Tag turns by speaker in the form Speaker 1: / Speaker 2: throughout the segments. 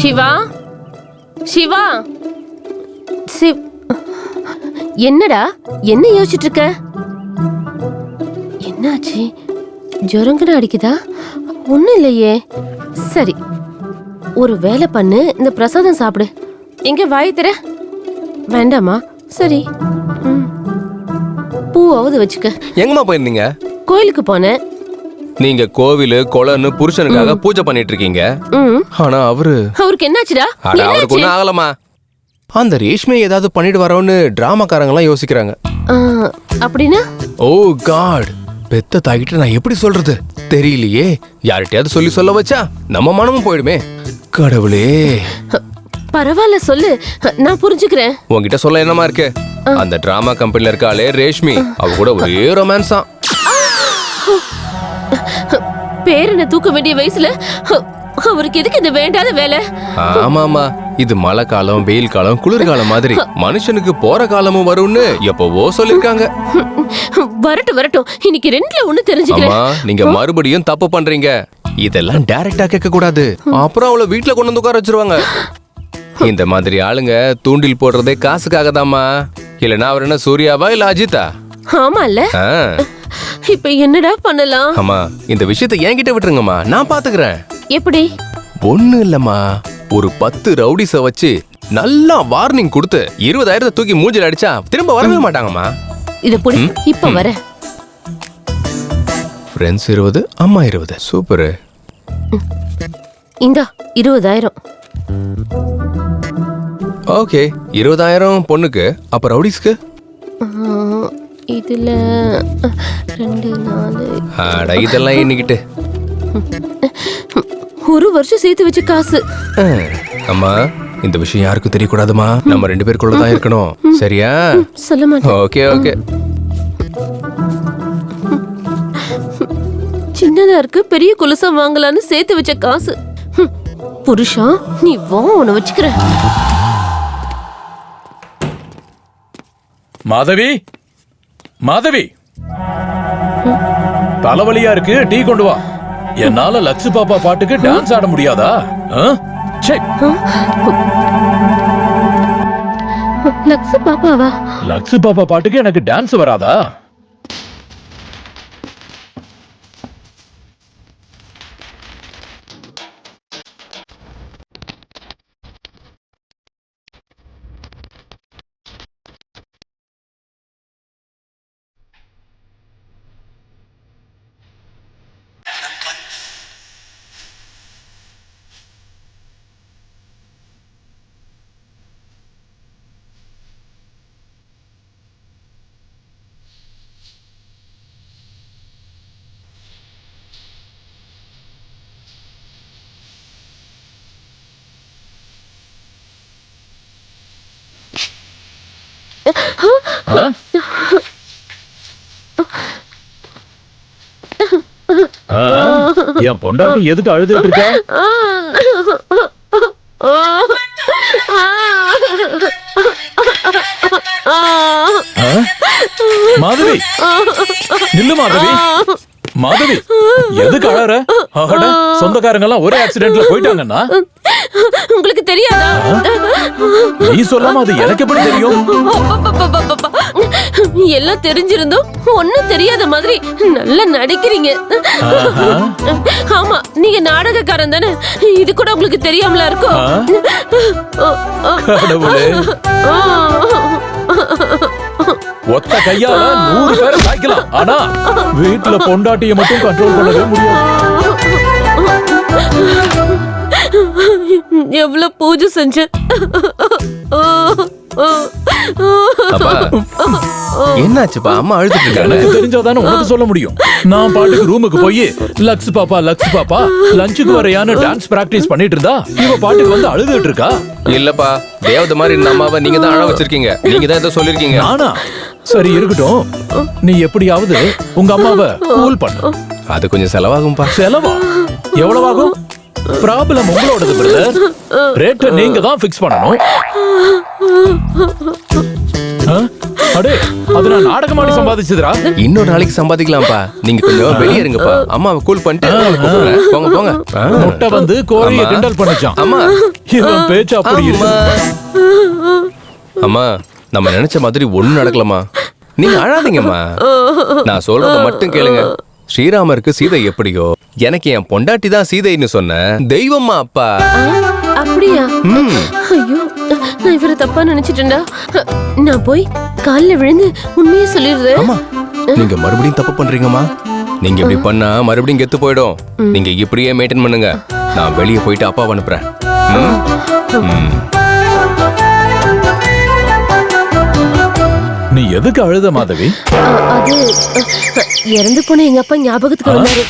Speaker 1: சிவா, சிவா, என்னடா என்ன யோசிச்சுட்டு இருக்க? என்னாச்சு? ஜுரங்கன அடிக்குதா? ஒண்ணும் இல்லையே. சரி, ஒரு வேலை பண்ணு, இந்த பிரசாதம் சாப்பிடு. எங்க வாய் தர? வேண்டாமா? சரி, பூவாவது வச்சுக்க.
Speaker 2: எங்கம்மா போயிருந்தீங்க?
Speaker 1: கோயிலுக்கு போனேன்.
Speaker 2: நீங்க கோவிலு கொலன்னு புருஷனுக்காக பூஜை பண்ணிட்டு இருக்கீங்க. ஆனா அவருக்கு
Speaker 1: என்னாச்சுடா?
Speaker 2: அவருக்கு ஒண்ணும் ஆகலமா. அந்த ரேஷ்மி ஏதாவது பண்ணிட்டு வரோன்னு டிராமாக்காரங்க எல்லாம் யோசிக்கிறாங்க.
Speaker 1: அப்படின்னா?
Speaker 2: ஓ காட், பெத்த தாகிட்ட நான் எப்படி சொல்றது தெரியலையே. யார்கிட்டயாவது சொல்ல வச்சா நம்ம மனமும் போயிடுமே. கடவுளே.
Speaker 1: பரவாயில்ல, சொல்லு, நான் புரிஞ்சுக்கிறேன்.
Speaker 2: உன்கிட்ட சொல்ல என்னமா இருக்கு? அந்த டிராமா கம்பெனில இருக்காளே ரேஷ்மி, அவ கூட ஒரே ரொமான்ஸா.
Speaker 1: பேரனை தூக்க வேண்டிய வயசுல அவருக்கு எதுக்கு இந்த வேண்டாத வேலை?
Speaker 2: ஆமாமா, இது மழை காலம், வெயில் காலம், குளிர்காலம் மாதிரி மனுஷனுக்கு போற காலமும் வரும்னு எப்பவோ சொல்லிருக்காங்க.
Speaker 1: வரட்டும் வரட்டும், இன்னைக்கு ரெண்டுல ஒண்ணு தெரிஞ்சுக்கிறேன்.
Speaker 2: நீங்க மறுபடியும் தப்பு பண்றீங்க. இதெல்லாம் டைரக்டா கேட்க கூடாது, அப்புறம் அவளை வீட்டுல கொண்டு வந்து உட்கார வச்சிருவாங்க. இந்த மாதிரி ஆளுங்க தூண்டில் போடுறதே காசுக்காக தாமா. இல்லனா அவர் என்ன சூர்யாவா இல்ல அஜித்தா?
Speaker 1: ஆமா இல்ல. இப்ப என்னடா பண்ணலாம்?
Speaker 2: அம்மா, இந்த விஷயத்தை என்கிட்ட விட்டுருங்கம்மா, நான் பாத்துக்கிறேன்.
Speaker 1: எப்படி?
Speaker 2: ஒண்ணு இல்லம்மா, ஒரு 10 ரவுடிஸ வச்சு நல்லா வார்னிங் கொடுத்து 20,000 தூக்கி மூஞ்சில அடிச்சா திரும்ப வரவே மாட்டாங்கம்மா.
Speaker 1: இத புடி, இப்ப வர.
Speaker 2: ஃப்ரெண்ட்ஸ் 20, அம்மா 20. சூப்பர்.
Speaker 1: இந்தா 20,000.
Speaker 2: ஓகே, 20,000 பொண்ணுக்கு. அப்ப ரவுடிஸ்க்கு?
Speaker 1: இதுல 2 4.
Speaker 2: அட, இதெல்லாம் எண்ணிக்கிட்டு
Speaker 1: ஒரு வருஷம் சேர்த்து வச்ச காசு.
Speaker 2: அம்மா, இந்த விஷயம் யாருக்கும் தெரியக்கூடாதுமா. நம்ம 2 பேருக்குள்ள தான் இருக்கணும், சரியா?
Speaker 1: சொல்ல மாட்டேன்.
Speaker 2: Okay okay.
Speaker 1: சின்னதா இருக்கு, பெரிய கொலுசா வாங்கலான்னு சேர்த்து வச்ச காசு. புருஷா, நீ வா, உன்னை வச்சுக்கிற.
Speaker 3: மாதவி, மாதவி, தலைவலியா இருக்கு, டீ கொண்டு வா. என்னால லக்ஸு பாப்பா பாட்டுக்கு டான்ஸ் ஆட முடியாதா?
Speaker 1: லக்ஸு பாப்பாவா?
Speaker 3: லக்ஸு பாப்பா பாட்டுக்கு எனக்கு டான்ஸ் வராதா? என் பொண்டாட்டி எதுக்கு அழுதுட்டு இருக்க? மாதவி, நில்லு மாதவி. மாதவி, எதுக்கு அழற? சொந்தக்காரங்க எல்லாம் ஒரே ஆக்சிடென்ட்ல போயிட்டாங்கன்னா
Speaker 1: உங்களுக்கு தெரியாதா?
Speaker 3: நீ சொல்லாம அது எனக்கு எப்படி தெரியும்?
Speaker 1: எல்லாம் தெரிஞ்சிருந்தோம் ஒண்ணும் தெரியாத மாதிரி நல்லா நடிக்கிறீங்க. ஆமா, நீங்க நாடகக்காரன் தானே, இது கூட உங்களுக்கு தெரியாமலா இருக்கும்.
Speaker 3: கடவுளே, ஒத்த கையால 100 பேரை சாய்க்கலாம், ஆனா வீட்டுல பொண்டாட்டியை மட்டும் கண்ட்ரோல் பண்ணவே முடியாது.
Speaker 1: எவ்வளவு பூஜை செஞ்ச.
Speaker 2: என்னாச்சுப்பா? அம்மா அழுதுட்டு இருக்காங்க.
Speaker 3: எனக்கு தெரிஞ்சாதானே உனக்கு சொல்ல முடியும். நான் பாட்டுக்கு ரூமுக்கு போய் லக்ஸ் பாப்பா லக்ஸ் பாப்பா லஞ்சுக்கு வரையான்னு டான்ஸ் பிராக்டிஸ் பண்ணிட்டு இருந்தா இவ பாட்டுக்கு வந்து அழுதுட்டு இருக்கா.
Speaker 2: இல்லப்பா, தேவதை மாதிரி இந்த அம்மாவை நீங்க தான் அழ வச்சிருக்கீங்க. நீங்க தான் ஏதோ சொல்லிருக்கீங்க.
Speaker 3: நானா? சரி இருக்கட்டும், நீ எப்படியாவது உங்க அம்மாவை கூல் பண்ணு.
Speaker 2: அது கொஞ்சம் செலவாகும்பா.
Speaker 3: செலவா? எவ்வளவாகும்? ப்ராப்ளம் உங்களோடது பிரதர், ரேட்டை நீங்க தான் ஃபிக்ஸ் பண்ணணும். அடே அது நான் நாடகமாடி சம்பாதிச்சதுடா.
Speaker 2: இன்னொரு நாளைக்கு சம்பாதிக்கலாம்ப்பா. நீங்க கொஞ்சம் வெளியே இருங்கப்பா. அம்மாவை கூல் பண்ணிட்டு கூப்பிடுறேன். போங்க போங்க.
Speaker 3: முட்டை வந்து கோழியை கிண்டல் பண்ணிச்சான்.
Speaker 2: அம்மா
Speaker 3: இவன் பேச்சு அப்படி
Speaker 2: அம்மா
Speaker 3: இருக்கு.
Speaker 2: அம்மா நம்ம நினைச்ச மாதிரி ஒண்ணும் நடக்கலம்மா. நீங்க அழாதீங்கம்மா. நான் சொல்றத மட்டும் கேளுங்க. ஸ்ரீராமருக்கு சீதை எப்படியோ எனக்கு என் பொண்டாட்டி தான் சீதைன்னு சொன்ன தெய்வம்மா அப்பா.
Speaker 1: அப்படியா? ஐயோ, நான் இவரை தப்பா நினைச்சிட்டேன்டா. நான் போய் கால்ல விழுந்து உண்மையை சொல்லிடுறேன்.
Speaker 2: அம்மா நீங்க மறுபடியும் தப்பு பண்றீங்கம்மா. நீங்க இப்படி பண்ணா மறுபடியும் கெத்து போயிடும். நீங்க இப்படியே மெயின்டைன் பண்ணுங்க. நான் வெளியே போயிட்டு அப்பாவை அனுப்புறேன்.
Speaker 3: நீ எதுக்கு அழுத மாதவி?
Speaker 1: அது இறந்து போன எங்க அப்பா ஞாபகத்துக்கு வந்தாரு.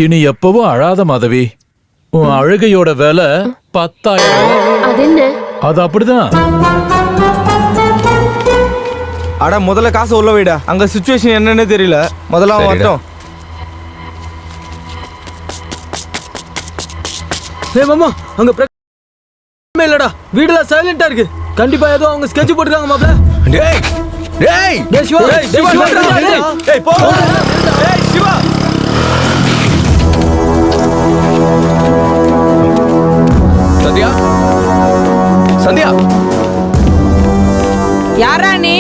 Speaker 3: இனி எப்பவும் அழாத மாதவி. உன் அழுகையோட வேலை 10,000.
Speaker 1: அது என்ன?
Speaker 3: அது அப்படிதான்.
Speaker 4: அட முதல்ல காசு உள்ள வைடா. அங்க சிச்சுவேஷன் என்னன்னே தெரியல. முதல்ல அவன்
Speaker 2: சரிடா.
Speaker 4: வரட்டும். ஏய் மாமா, அங்க பிரச்சனை இல்லடா. வீடுல சைலண்டா இருக்கு. கண்டிப்பா ஏதோ அவங்க ஸ்கெட்ச் போட்டுருக்காங்க மாப்ள.
Speaker 2: டேய் டேய்
Speaker 4: டேய் சிவா, டேய் டேய் போ. டேய் சிவா.
Speaker 2: சந்தியா சந்தியா
Speaker 5: யாரா நீ?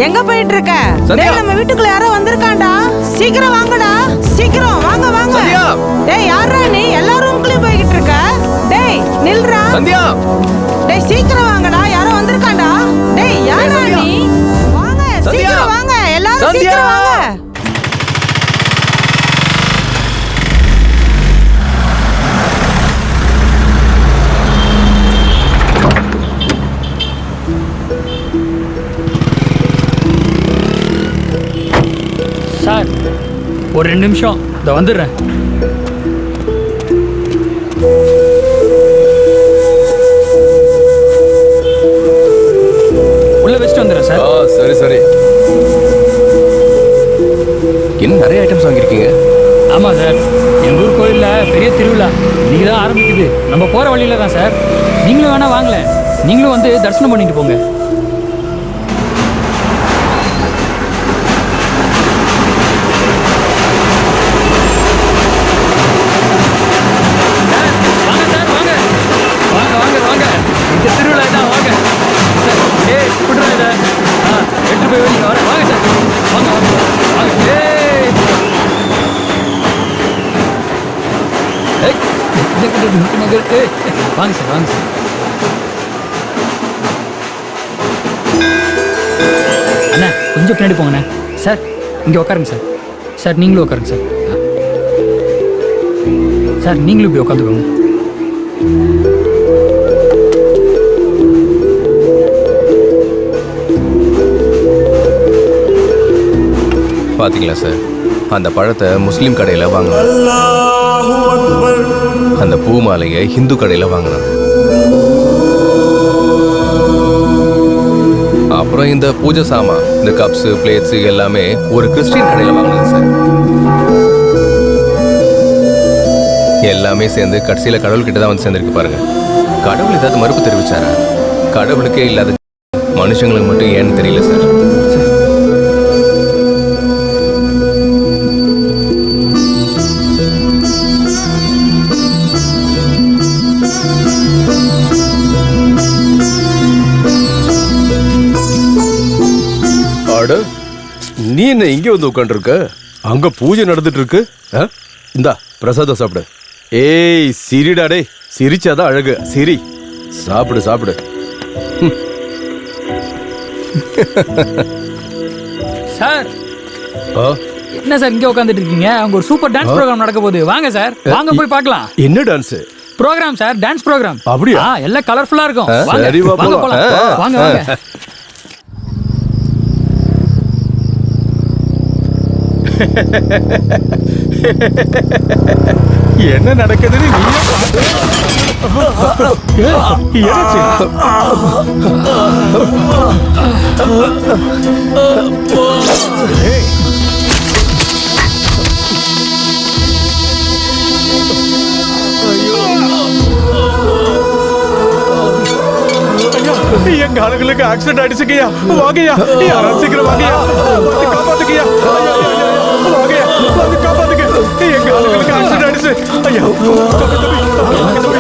Speaker 5: எங்க போயிட்டு இருக்க?
Speaker 2: சந்தியா.
Speaker 5: டேய் நம்ம வீட்டுக்குள்ள யாரோ வந்திருக்கான்டா. சீக்கிரம் வாங்கடா. சீக்கிரம் வாங்க வாங்க.
Speaker 2: சந்தியா.
Speaker 5: டேய் யாரா நீ? எல்லா ரூம்க்குள்ளேயும் போயிட்டு இருக்க. டேய் நில்றா.
Speaker 2: சந்தியா
Speaker 5: டேய் சீக்கிரம் வாங்கடா. யாரோ வந்திருக்கான்டா. டேய் யாரா
Speaker 2: சந்தியா.
Speaker 5: நீ? வாங்க
Speaker 2: சந்தியா.
Speaker 5: சீக்கிரம் வாங்க. எல்லாரும்
Speaker 2: சந்தியா.
Speaker 5: சீக்கிரம் வாங்க.
Speaker 6: சார் ஒரு 2 நிமிஷம் இதை வந்துடுறேன். உள்ள வச்சுட்டு வந்துடுறேன் சார்.
Speaker 2: சரி சரி. இன்னும் நிறைய ஐட்டம்ஸ் வாங்கியிருக்கீங்க.
Speaker 6: ஆமாம் சார், எங்கள் ஊர் கோயிலில் பெரிய திருவிழா இன்னைக்கு தான் ஆரம்பிக்குது. நம்ம போகிற வழியில் தான் சார். நீங்களும் வேணா வாங்கல, நீங்களும் வந்து தரிசனம் பண்ணிட்டு போங்க. வாங்க சார் வாங்க சார். அண்ணா கொஞ்சம் பின்னாடி போங்கண்ணே. சார் இங்கே உட்காருங்க சார். சார் நீங்களும் உட்காருங்க சார். சார் நீங்களும் இப்படி உட்காந்துக்கோங்க.
Speaker 2: பாத்தீங்களா சார், அந்த பழத்தை முஸ்லீம் கடையில வாங்கலாம், அந்த பூ மாலையை ஹிந்து கடையில வாங்கலாம், அப்புறம் இந்த பூஜை சாமான், இந்த கப்ஸ் பிளேட்ஸ் எல்லாமே ஒரு கிறிஸ்டியன் கடையில வாங்கினது சார். எல்லாமே சேர்ந்து கடைசியில கடவுள் கிட்ட தான் வந்து சேர்ந்திருக்கு பாருங்க. கடவுள் ஏதாவது மறுப்பு தெரிவிச்சாரா? கடவுளுக்கே இல்லாத மனுஷங்களுக்கு மட்டும் ஏன்னு தெரியல சார்.
Speaker 7: நீ என்ன இங்க வந்து உட்காந்துருக்க? அங்க பூஜை நடந்துட்டு இருக்கு. இந்தா பிரசாதம் சாப்பிடு. ஏய் சிரிடா, டே சிரிச்சாதான் அழகு. சிரி, சாப்பிடு சாப்பிடு.
Speaker 6: சார் என்ன சார் இங்கே உட்காந்துட்டு இருக்கீங்க? அங்க ஒரு சூப்பர் டான்ஸ் ப்ரோக்ராம் நடக்க போகுது. வாங்க சார், வாங்க போய் பார்க்கலாம்.
Speaker 7: என்ன dance
Speaker 6: programme sir? Dance programme.
Speaker 7: அப்படியா?
Speaker 6: எல்லாம் கலர்ஃபுல்லா இருக்கும்.
Speaker 7: சரி, வா
Speaker 6: வாங்க
Speaker 7: போலாம்.
Speaker 6: போலாம். வாங்க வாங்க.
Speaker 7: என்ன நடக்குதுன்னு எங்க ஆளுங்களுக்கு ஆக்சிடென்ட் ஆயிடுச்சுங்கய்யா வாங்கய்யா யாராவது சீக்கிரம் வாங்கய்யா வந்து காப்பாத்துங்கய்யா ஐயா, ஐயா, ஐயா, வாங்கய்யா வந்து காப்பாத்துங்க எங்க ஆளுங்களுக்கு ஆக்சிடென்ட் ஆயிடுச்சு ஐயா தம்பி, தம்பி, தம்பி,